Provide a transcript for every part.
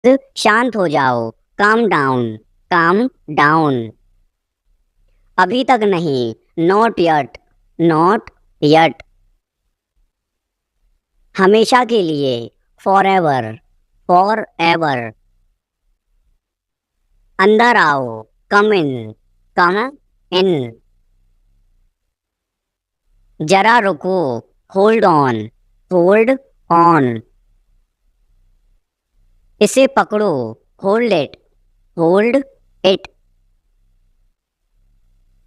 शांत हो जाओ, काम डाउन, काम डाउन। अभी तक नहीं, नॉट यट, नॉट यट। हमेशा के लिए, फॉर एवर, फॉर एवर। अंदर आओ, कम इन, कम इन। जरा रुको, होल्ड ऑन, होल्ड ऑन। इसे पकड़ो, होल्ड इट, होल्ड इट।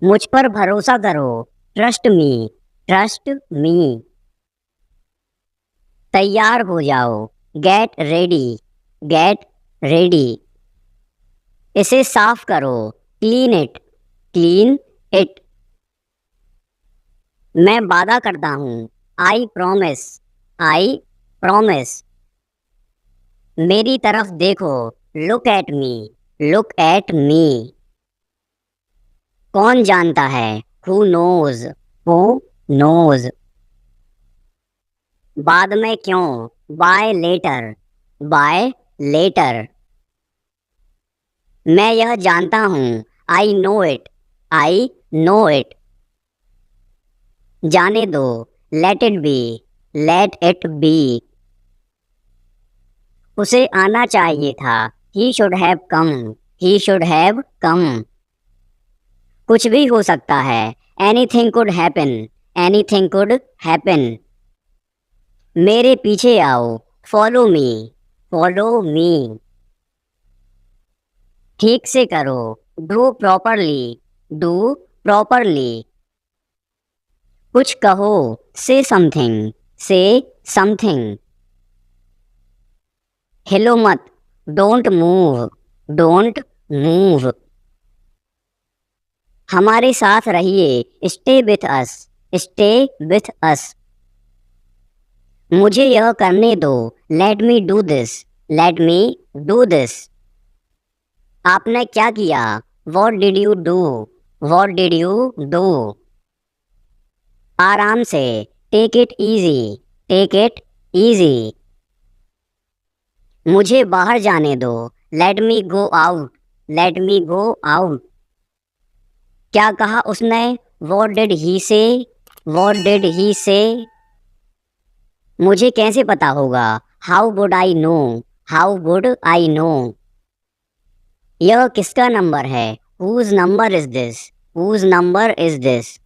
मुझ पर भरोसा करो, ट्रस्ट मी, ट्रस्ट मी। तैयार हो जाओ, गेट रेडी, गेट रेडी। इसे साफ करो, क्लीन इट, क्लीन इट। मैं वादा करता हूँ, आई प्रॉमिस, आई प्रॉमिस। मेरी तरफ देखो, look at me, look at me. कौन जानता है, हु नोज, हु नोज। बाद में क्यों, बाय लेटर, बाय लेटर। मैं यह जानता हूँ, I know it, I know it. जाने दो, let it be, let it be. उसे आना चाहिए था, he should have come, he should have come. कुछ भी हो सकता है, anything could happen, anything could happen. मेरे पीछे आओ, फॉलो मी, फॉलो मी। ठीक से करो, डू प्रॉपरली, डू प्रॉपरली। कुछ कहो, से समथिंग, से समथिंग। हिलो मत, डोंट मूव, डोंट मूव। हमारे साथ रहिए, stay with us, stay with us. मुझे यह करने दो, let me do this, let me do this. आपने क्या किया, what did you do, what did you do. आराम से, take it easy, take it easy. मुझे बाहर जाने दो, let me go out, let me go out. क्या कहा उसने, वॉट डिड ही से, वॉट डिड ही से। मुझे कैसे पता होगा, how would I know, how would I know. यह किसका नंबर है, whose number is this, whose number is this.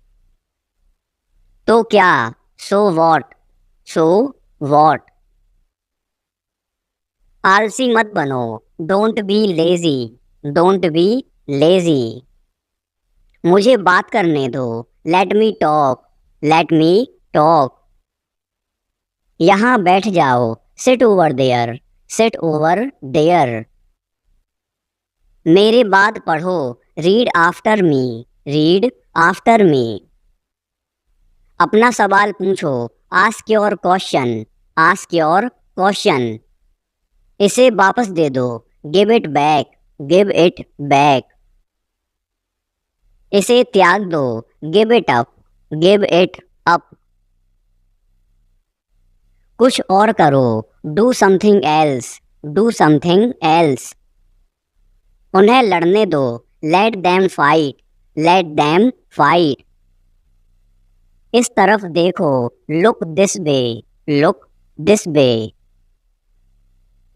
तो क्या, सो वॉट, सो वॉट। आलसी मत बनो, don't be lazy, don't be lazy. मुझे बात करने दो, let me talk, let me talk. यहाँ बैठ जाओ, sit over there, sit over there. मेरे बाद पढ़ो, read after me, read after me. अपना सवाल पूछो, ask your question, ask your question. इसे वापस दे दो, give it back, give it back. इसे त्याग दो, give it up, give it up. कुछ और करो, do something else, do something else. उन्हें लड़ने दो, let them fight, let them fight. इस तरफ देखो, look this way, look this way.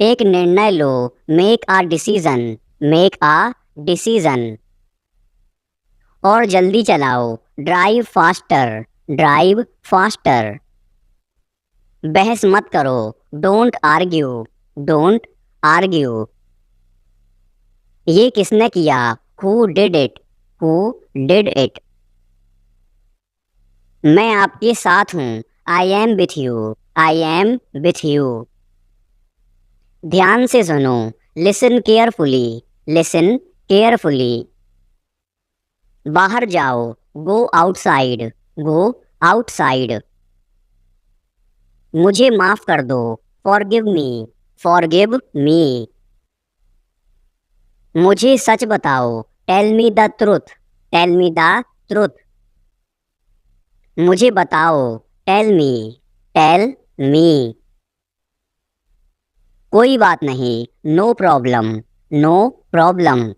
एक निर्णय लो, make a decision, make a decision. और जल्दी चलाओ, ड्राइव फास्टर, ड्राइव फास्टर। बहस मत करो, डोंट आर्ग्यू, डोंट आर्ग्यू। ये किसने किया, who did it, who did it. मैं आपके साथ हूँ, I am with you, I am with you. ध्यान से सुनो, लिसन केयरफुली, लिसन केयरफुली। बाहर जाओ, गो आउटसाइड, गो आउटसाइड। मुझे माफ कर दो, फॉरगिव मी, फॉरगिव मी। मुझे सच बताओ, tell me the truth, tell me the truth. मुझे बताओ, टेल मी, टेल मी। कोई बात नहीं, नो प्रॉब्लम, नो प्रॉब्लम।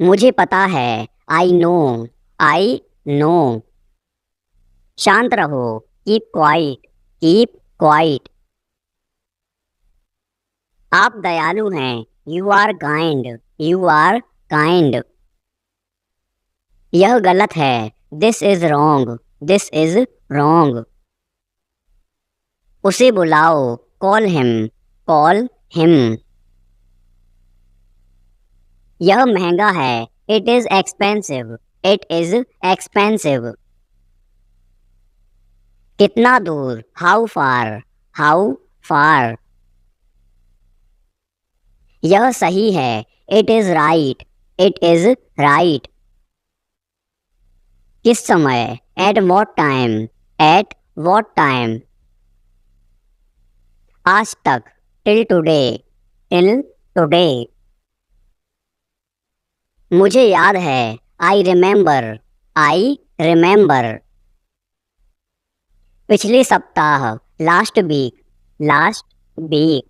मुझे पता है, आई नो, आई नो। शांत रहो, कीप क्वाइट, कीप क्वाइट। आप दयालु हैं, you are kind, you are kind. यह गलत है, this is wrong, this is wrong. उसे बुलाओ, कॉल हिम, कॉल हिम। यह महंगा है, it is expensive, it is expensive. कितना दूर, हाउ फार, हाउ फार। यह सही है, it is right, it is right. किस समय, at what time, at what time. आज तक, टिल टुडे, टिल टुडे। मुझे याद है, आई रिमेम्बर, आई रिमेम्बर। पिछले सप्ताह, लास्ट वीक, लास्ट वीक।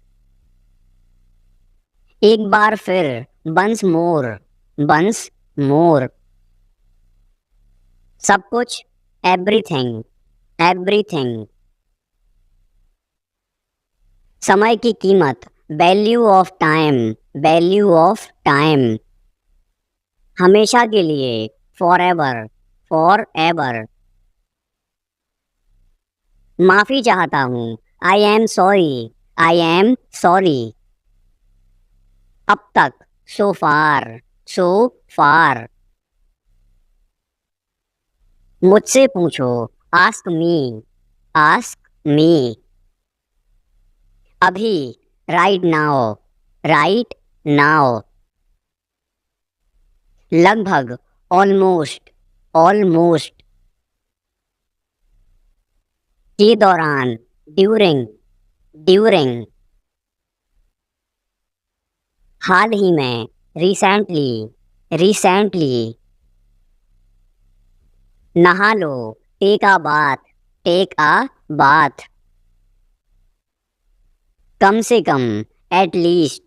एक बार फिर, वंस मोर, वंस मोर। सब कुछ, एवरीथिंग, एवरीथिंग। समय की कीमत, value of time, value of time. हमेशा के लिए, फॉर एवर, फॉर एवर। माफी चाहता हूँ, I am sorry, I am sorry. अब तक, सो फार, सो फार। मुझसे पूछो, आस्क मी, आस्क मी। अभी, राइट नाउ, राइट नाउ। लगभग, ऑलमोस्ट, ऑलमोस्ट। के दौरान, ड्यूरिंग, ड्यूरिंग। हाल ही में, रिसेंटली, रिसेंटली। नहा लो, take a bath, take a bath. कम से कम, एट लीस्ट,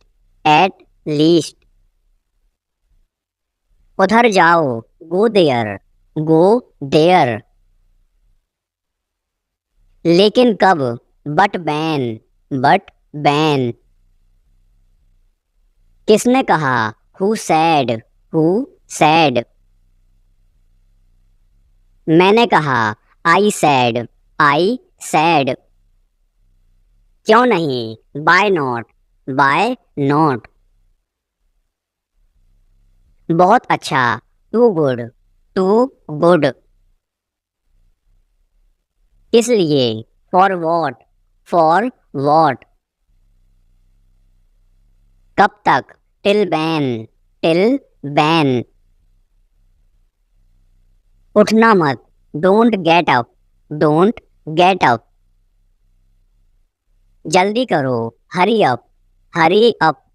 एट लीस्ट। उधर जाओ, गो देयर, गो देयर। लेकिन कब, बट बैन, बट बैन। किसने कहा, हु सैड, हु सैड। मैंने कहा, आई सैड, आई सैड। क्यों नहीं, बाय नॉट, बाय नॉट। बहुत अच्छा, टू गुड, टू गुड। किस लिए, फॉर वॉट, फॉर वॉट। कब तक, टिल बैन, टिल बैन। उठना मत, don't get up, don't get up. जल्दी करो, हरी अप, हरी अप।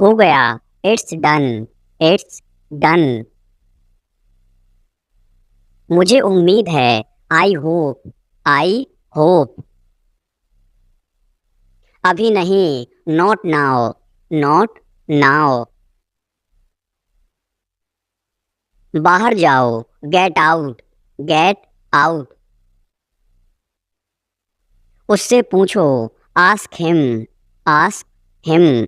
हो गया, इट्स डन, इट्स डन। मुझे उम्मीद है, आई होप, आई होप। अभी नहीं, नॉट नाउ, नॉट नाउ। बाहर जाओ, गेट आउट, गेट आउट। उससे पूछो, आस्क हिम, आस्क हिम।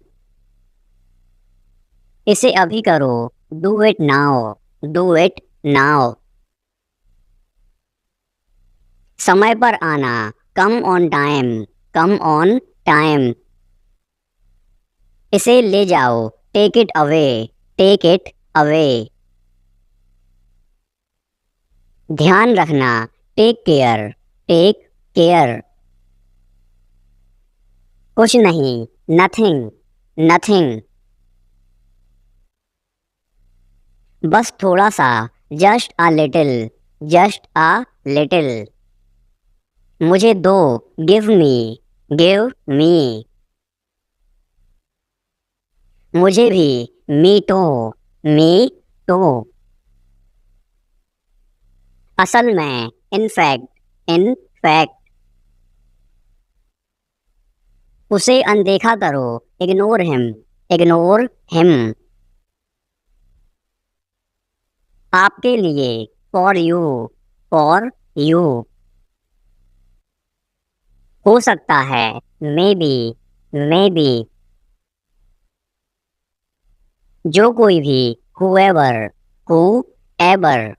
इसे अभी करो, do it now, do it now. समय पर आना, come on time, come on time. इसे ले जाओ, take it away, take it away. ध्यान रखना, टेक केयर, टेक केयर। कुछ नहीं, नथिंग, नथिंग। बस थोड़ा सा, just a little, just a little. मुझे दो, गिव मी, गिव मी। मुझे भी, मी टू, मी टू। असल में, इन फैक्ट, इन फैक्ट। उसे अनदेखा करो, इग्नोर हिम, इग्नोर हिम। आपके लिए, फॉर यू, फॉर यू। हो सकता है, मे बी, मे बी। जो कोई भी, हुएवर, हु एवर।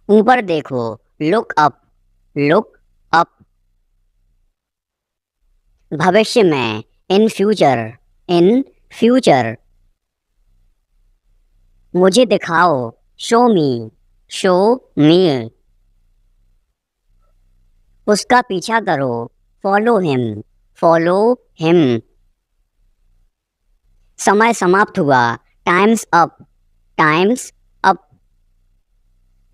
ऊपर देखो, लुक अप, लुक अप। भविष्य में, इन फ्यूचर, इन फ्यूचर। मुझे दिखाओ, शो मी, शो मी। उसका पीछा करो, फॉलो हिम, फॉलो हिम। समय समाप्त हुआ, टाइम्स अप, टाइम्स अप।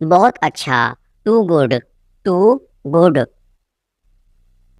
बहुत अच्छा, टू गुड, टू गुड।